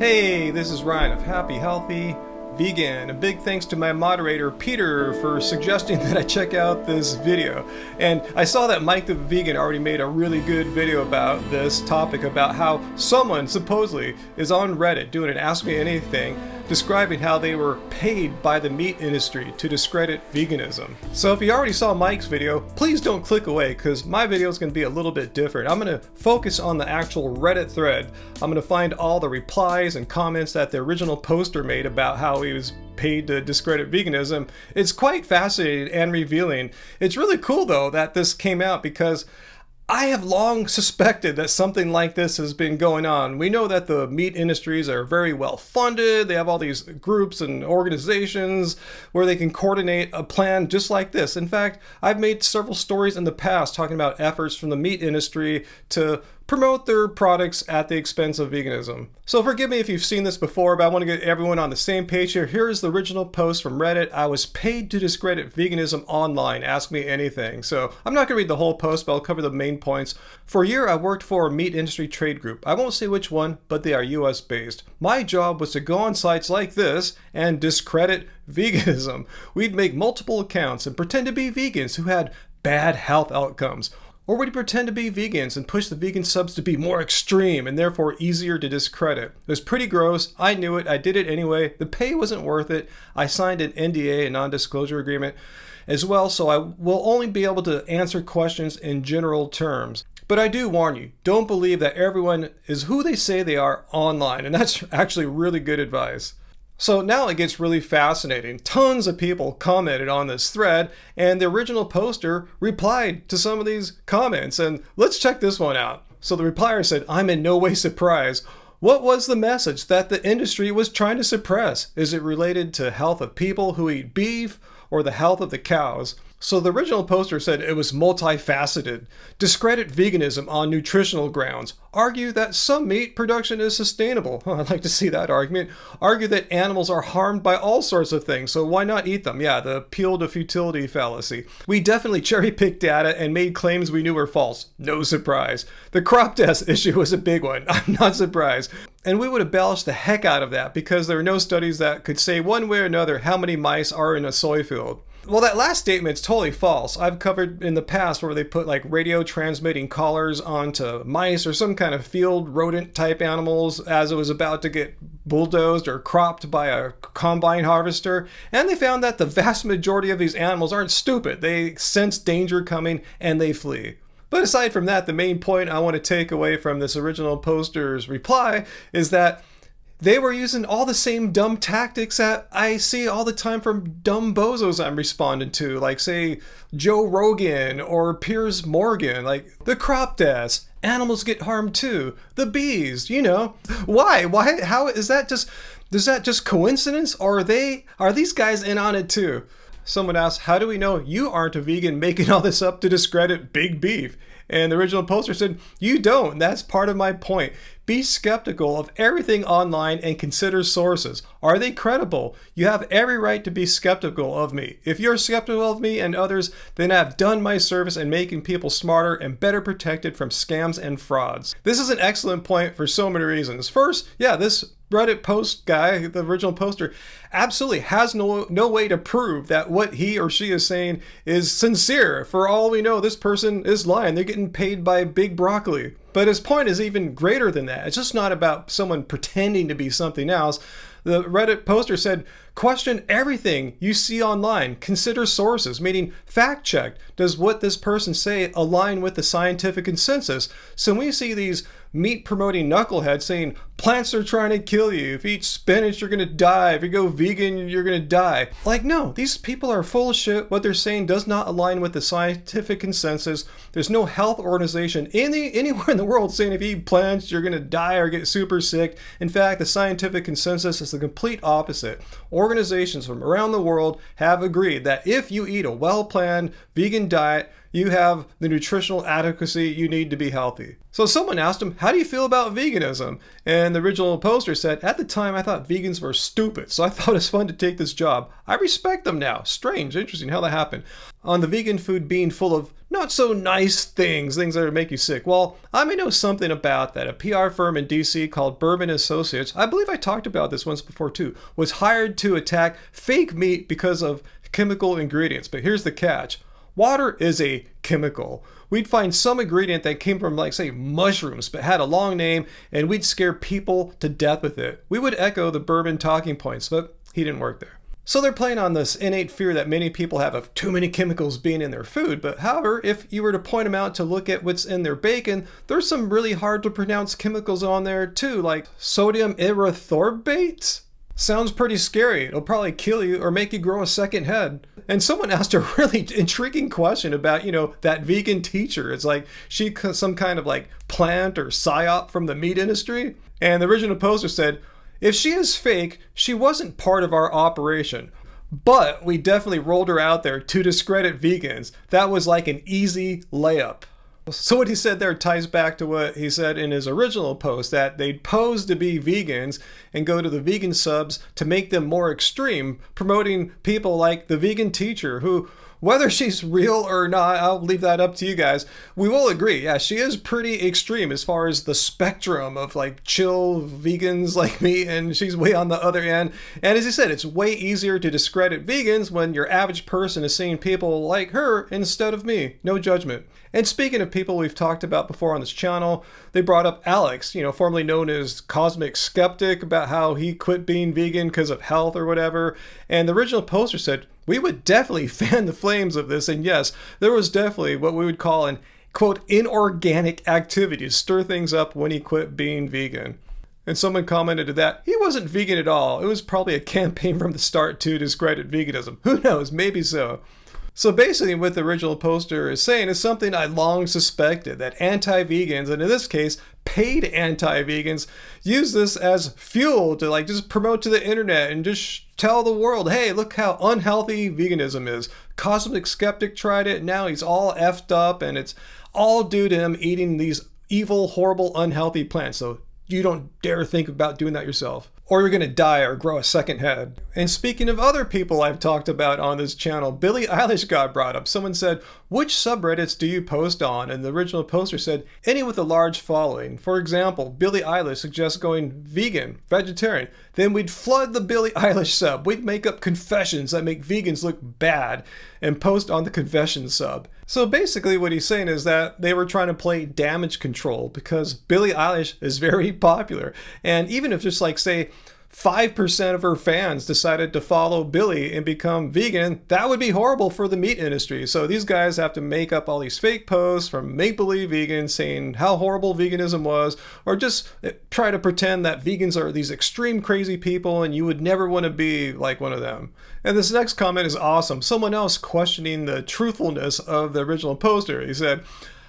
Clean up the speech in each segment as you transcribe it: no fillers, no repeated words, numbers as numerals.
Hey, this is Ryan of Happy Healthy Vegan. A big thanks to my moderator Peter for suggesting that I check out this video. And I saw that Mike the Vegan already made a really good video about this topic, about how someone supposedly is on Reddit doing an Ask Me Anything, describing how they were paid by the meat industry to discredit veganism. So if you already saw Mike's video, please don't click away because my video is going to be a little bit different. I'm going to focus on the actual Reddit thread. I'm going to find all the replies and comments that the original poster made about how he was paid to discredit veganism. It's quite fascinating and revealing. It's really cool though that this came out because I have long suspected that something like this has been going on. We know that the meat industries are very well funded. They have all these groups and organizations where they can coordinate a plan just like this. In fact, I've made several stories in the past talking about efforts from the meat industry to promote their products at the expense of veganism. So forgive me if you've seen this before, but I want to get everyone on the same page here. Here is the original post from Reddit. I was paid to discredit veganism online. Ask me anything. So I'm not going to read the whole post, but I'll cover the main points. For a year, I worked for a meat industry trade group. I won't say which one, but they are US based. My job was to go on sites like this and discredit veganism. We'd make multiple accounts and pretend to be vegans who had bad health outcomes. Or would you pretend to be vegans and push the vegan subs to be more extreme and therefore easier to discredit? It was pretty gross. I knew it. I did it anyway. The pay wasn't worth it. I signed an NDA, a non-disclosure agreement, as well, so I will only be able to answer questions in general terms. But I do warn you, don't believe that everyone is who they say they are online, and that's actually really good advice. So now it gets really fascinating. Tons of people commented on this thread, and the original poster replied to some of these comments. And let's check this one out. So the replier said, "I'm in no way surprised. What was the message that the industry was trying to suppress? Is it related to health of people who eat beef or the health of the cows?" So the original poster said it was multifaceted. Discredit veganism on nutritional grounds. Argue that some meat production is sustainable. I'd like to see that argument. Argue that animals are harmed by all sorts of things, so why not eat them? Yeah, the appeal to futility fallacy. We definitely cherry-picked data and made claims we knew were false. No surprise. The crop test issue was a big one. I'm not surprised. And we would embellish the heck out of that because there are no studies that could say one way or another how many mice are in a soy field. Well, that last statement's totally false. I've covered in the past where they put like radio transmitting collars onto mice or some kind of field rodent type animals as it was about to get bulldozed or cropped by a combine harvester. And they found that the vast majority of these animals aren't stupid. They sense danger coming and they flee. But aside from that, the main point I want to take away from this original poster's reply is that they were using all the same dumb tactics that I see all the time from dumb bozos I'm responding to, like say Joe Rogan or Piers Morgan, like the crop test. Animals get harmed too. The bees, you know. Why? How is that just coincidence, or are these guys in on it too? Someone asked, how do we know you aren't a vegan making all this up to discredit big beef? And the original poster said, you don't. That's part of my point. Be skeptical of everything online and consider sources. Are they credible? You have every right to be skeptical of me. If you're skeptical of me and others, then I've done my service in making people smarter and better protected from scams and frauds. This is an excellent point for so many reasons. First, yeah, this Reddit post guy, the original poster, absolutely has no way to prove that what he or she is saying is sincere. For all we know, this person is lying. They're getting paid by big broccoli. But his point is even greater than that. It's just not about someone pretending to be something else. The Reddit poster said, question everything you see online. Consider sources, meaning fact check. Does what this person say align with the scientific consensus? So when we see these meat promoting knuckleheads saying plants are trying to kill you, if you eat spinach you're gonna die, if you go vegan you're gonna die. Like, no, these people are full of shit. What they're saying does not align with the scientific consensus. There's no health organization anywhere in the world saying if you eat plants you're gonna die or get super sick. In fact, the scientific consensus is the complete opposite. Organizations from around the world have agreed that if you eat a well-planned vegan diet, you have the nutritional adequacy you need to be healthy. So someone asked him, how do you feel about veganism? And And the original poster said, at the time I thought vegans were stupid, so I thought it was fun to take this job. I respect them now. Strange, interesting how that happened. On the vegan food being full of not so nice things that would make you sick. Well, I may know something about that. A PR firm in DC called Bourbon Associates, I believe I talked about this once before too, was hired to attack fake meat because of chemical ingredients. But here's the catch. Water is a chemical. We'd find some ingredient that came from, like, say, mushrooms, but had a long name, and we'd scare people to death with it. We would echo the Bourbon talking points, but he didn't work there. So they're playing on this innate fear that many people have of too many chemicals being in their food. But however, if you were to point them out to look at what's in their bacon, there's some really hard to pronounce chemicals on there too, like sodium erythorbate. Sounds pretty scary. It'll probably kill you or make you grow a second head. And someone asked a really intriguing question about, that vegan teacher. It's like she some kind of like plant or psyop from the meat industry. And the original poster said, if she is fake, she wasn't part of our operation. But we definitely rolled her out there to discredit vegans. That was like an easy layup. So what he said there ties back to what he said in his original post, that they'd pose to be vegans and go to the vegan subs to make them more extreme, promoting people like the vegan teacher who, whether she's real or not, I'll leave that up to you guys. We will agree, yeah, she is pretty extreme as far as the spectrum of like chill vegans like me, and she's way on the other end. And as he said, it's way easier to discredit vegans when your average person is seeing people like her instead of me. No judgment. And speaking of people we've talked about before on this channel, they brought up Alex, formerly known as Cosmic Skeptic, about how he quit being vegan because of health or whatever. And the original poster said, we would definitely fan the flames of this. And yes, there was definitely what we would call an, quote, inorganic activity to stir things up when he quit being vegan. And someone commented to that, he wasn't vegan at all. It was probably a campaign from the start to discredit veganism. Who knows? Maybe so. So basically what the original poster is saying is something I long suspected, that anti-vegans, and in this case, paid anti-vegans, use this as fuel to like just promote to the internet and just tell the world, hey, look how unhealthy veganism is. Cosmic Skeptic tried it, now he's all effed up, and it's all due to him eating these evil, horrible, unhealthy plants. So you don't dare think about doing that yourself, or you're going to die or grow a second head. And speaking of other people I've talked about on this channel, Billie Eilish got brought up. Someone said, which subreddits do you post on? And the original poster said, any with a large following. For example, Billie Eilish suggests going vegan, vegetarian. Then we'd flood the Billie Eilish sub. We'd make up confessions that make vegans look bad and post on the confession sub. So basically what he's saying is that they were trying to play damage control because Billie Eilish is very popular. And even if just like, say, 5% of her fans decided to follow Billie and become vegan, that would be horrible for the meat industry. So these guys have to make up all these fake posts from make-believe vegans saying how horrible veganism was, or just try to pretend that vegans are these extreme crazy people and you would never want to be like one of them. And this next comment is awesome. Someone else questioning the truthfulness of the original poster. He said,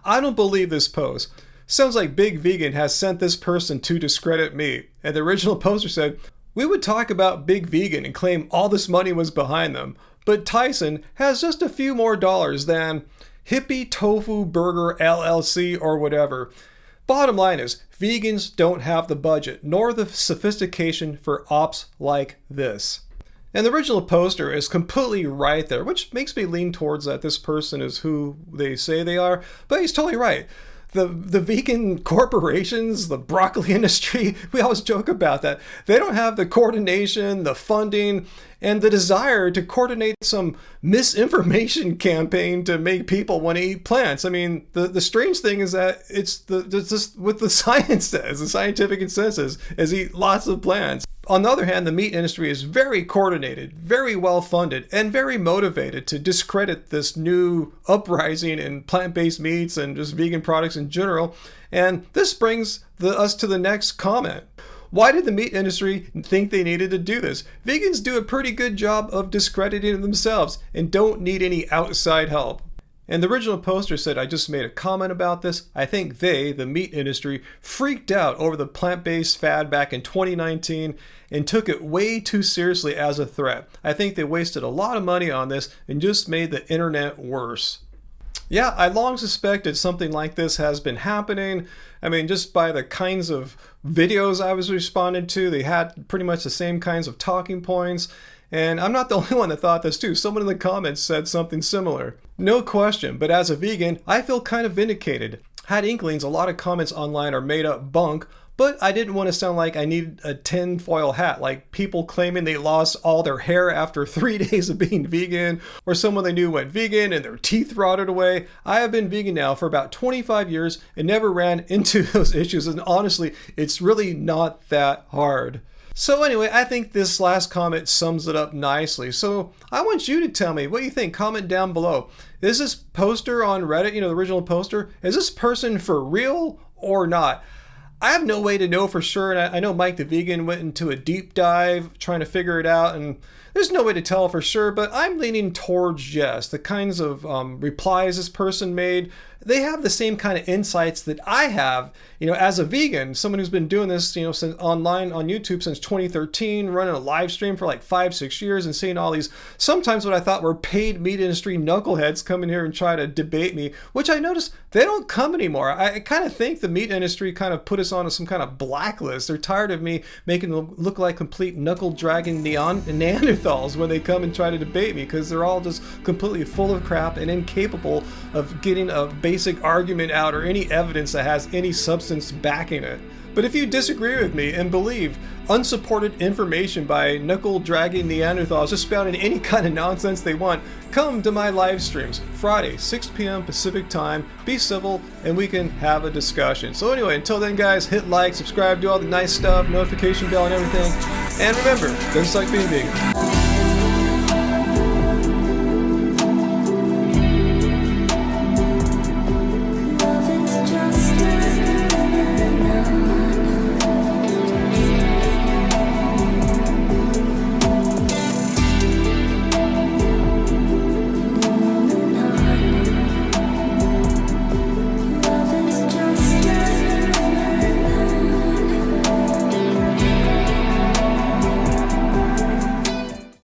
I don't believe this post. Sounds like Big Vegan has sent this person to discredit me. And the original poster said, we would talk about Big Vegan and claim all this money was behind them, but Tyson has just a few more dollars than Hippie Tofu Burger LLC or whatever. Bottom line is, vegans don't have the budget nor the sophistication for ops like this. And the original poster is completely right there, which makes me lean towards that this person is who they say they are, but he's totally right. The vegan corporations, the broccoli industry, we always joke about that. They don't have the coordination, the funding, and the desire to coordinate some misinformation campaign to make people want to eat plants. I mean, the strange thing is that it's just what the science says, the scientific consensus is eat lots of plants. On the other hand, the meat industry is very coordinated, very well funded, and very motivated to discredit this new uprising in plant-based meats and just vegan products in general. And this brings us to the next comment. Why did the meat industry think they needed to do this? Vegans do a pretty good job of discrediting themselves and don't need any outside help. And the original poster said, I just made a comment about this. I think they, the meat industry, freaked out over the plant-based fad back in 2019 and took it way too seriously as a threat. I think they wasted a lot of money on this and just made the internet worse. Yeah, I long suspected something like this has been happening. I mean, just by the kinds of videos I was responding to. They had pretty much the same kinds of talking points. And I'm not the only one that thought this too. Someone in the comments said something similar. No question, but as a vegan, I feel kind of vindicated. Had inklings, a lot of comments online are made up bunk, but I didn't want to sound like I needed a tinfoil hat, like people claiming they lost all their hair after 3 days of being vegan, or someone they knew went vegan and their teeth rotted away. I have been vegan now for about 25 years and never ran into those issues, and honestly, it's really not that hard. So anyway, I think this last comment sums it up nicely. So I want you to tell me what you think. Comment down below. Is this poster on Reddit, the original poster, is this person for real or not? I have no way to know for sure, and I know Mike the Vegan went into a deep dive trying to figure it out, and there's no way to tell for sure, but I'm leaning towards yes. The kinds of replies this person made, they have the same kind of insights that I have, as a vegan, someone who's been doing this, since online on YouTube since 2013, running a live stream for like 5-6 years and seeing all these, sometimes what I thought were paid meat industry knuckleheads come in here and try to debate me, which I noticed they don't come anymore. I kind of think the meat industry kind of put us on some kind of blacklist. They're tired of me making them look like complete knuckle-dragging Neanderthals when they come and try to debate me, because they're all just completely full of crap and incapable of getting a basic argument out or any evidence that has any substance backing it. But if you disagree with me and believe unsupported information by knuckle-dragging Neanderthals just spouting any kind of nonsense they want, come to my live streams Friday, 6 p.m. Pacific time. Be civil and we can have a discussion. So anyway, until then guys, hit like, subscribe, do all the nice stuff, notification bell and everything. And remember, doesn't suck being vegan.